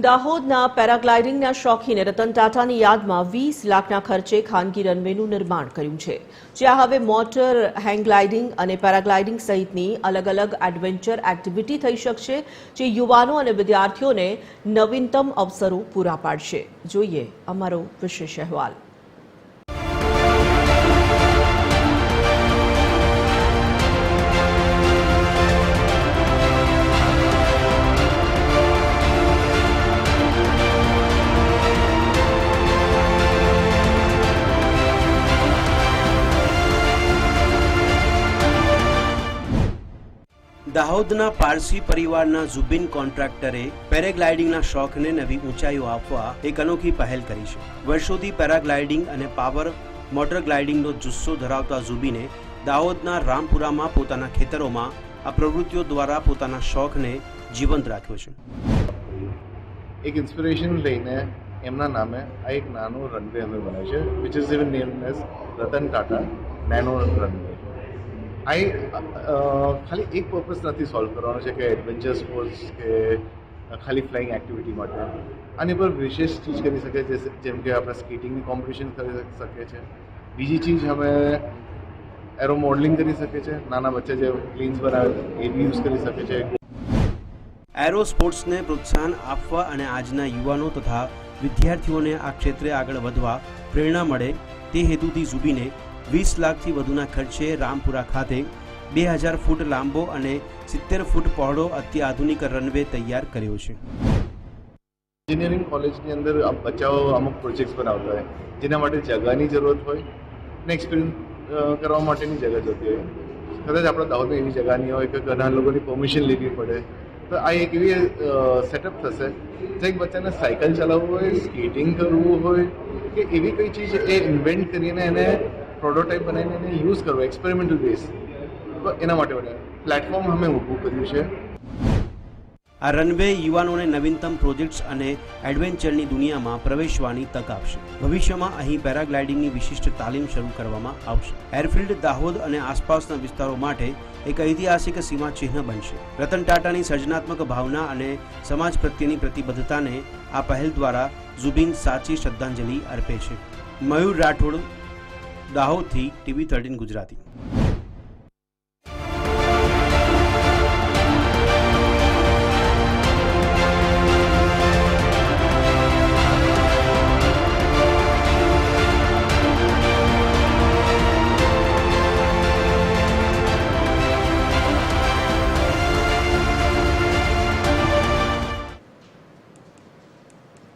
દાહોદના પેરાગ્લાઇડિંગના શોખીને રતન ટાટાની યાદમાં 20 લાખના ખર્ચે ખાનગી રનવેનું નિર્માણ કર્યું છે, જ્યાં હવે મોટર હેંગગ્લાઇડિંગ અને પેરાગ્લાઇડિંગ સહિતની અલગ અલગ એડવેન્ચર એક્ટિવિટી થઈ શકશે, જે યુવાનો અને વિદ્યાર્થીઓને નવીનતમ અવસરો પૂરા પાડશે. જોઈએ અમારો વિશેષ અહેવાલ. દાહોદના પારસી પરિવારના ઝુબીન કોન્ટ્રાક્ટરે પેરાગ્લાઇડિંગના શોખને નવી ઊંચાઈઓ આપવા એક અનોખી પહેલ કરી છે. વર્ષોથી પેરાગ્લાઇડિંગ અને પાવર મોટર ગ્લાઇડિંગનો જુસ્સો ધરાવતા ઝુબીને દાહોદના રામપુરામાં પોતાના ખેતરોમાં આ પ્રવૃત્તિઓ દ્વારા પોતાના શોખને જીવંત રાખ્યો છે. એક ઇન્સ્પિરેશન લઈને એમના નામે આ એક નાનો રનવે અમે બનાવ્યો છે, which is even named as Ratan Tata nano runway. ખાલી એક પર્પઝ નથી સોલ્વ કરવાનો છે કે એડવેન્ચર સ્પોર્ટ્સ કે ખાલી ફ્લાઇંગ એક્ટિવિટી માટે. આની પર વિશેષ ચીજ કરી શકે છે, જેમ કે આપણે સ્કેટિંગની કોમ્પિટિશન કરી શકીએ છીએ. બીજી ચીજ અમે એરો મોડલિંગ કરી શકીએ છીએ, નાના બચ્ચા જે પ્લેન્સ બનાવે એ બી યુઝ કરી શકે છે. એરો સ્પોર્ટ્સને પ્રોત્સાહન આપવા અને આજના યુવાનો તથા વિદ્યાર્થીઓને આ ક્ષેત્રે આગળ વધવા પ્રેરણા મળે તે હેતુથી ઝુબીને 20 લાખથી વધુના ખર્ચે રામપુરા ખાતે 2000 ફૂટ લાંબો અને 70 ફૂટ પહોળો અત્યાધુનિક રનવે તૈયાર કર્યો છે. એન્જિનિયરિંગ કોલેજની અંદર બચ્ચાઓ અમુક પ્રોજેક્ટ્સ બનાવતા હોય, જેના માટે જગાની જરૂરત હોય ને એક્સપિરિયન્સ કરવા માટેની જગા જોતી હોય. કદાચ આપણા દાહોદમાં એવી જગા નહીં હોય કે ઘણા લોકોની પરમિશન લેવી પડે, તો આ એક એવી સેટઅપ થશે જે એક બચ્ચાને સાયકલ ચલાવવું હોય, સ્કેટિંગ કરવું હોય કે એવી કઈ ચીજ એ ઇન્વેન્ટ કરીને એને પ્રોટોટાઇપ બનાવીને એને યુઝ કરવો એક્સપેરિમેન્ટલ બેઝ, તો એના માટે પ્લેટફોર્મ અમે ઊભું કર્યું છે. આ રનવે યુવાનોને નવીનતમ પ્રોજેક્ટ્સ અને એડવેન્ચરની દુનિયામાં પ્રવેશવાની તક આપશે. ભવિષ્યમાં અહીં પેરાગ્લાઇડિંગની વિશિષ્ટ તાલીમ શરૂ કરવામાં આવશે. એરફિલ્ડ દાહોદ અને આસપાસના વિસ્તારો માટે એક ઐતિહાસિક સીમાચિહ્ન બનશે. રતન ટાટાની સર્જનાત્મક ભાવના અને સમાજ પ્રત્યેની પ્રતિબદ્ધતાને આ પહેલ દ્વારા ઝુબીન સાચી શ્રદ્ધાંજલિ અર્પે છે. મયુર રાઠોડ, દાહોદથી TV13 ગુજરાતી.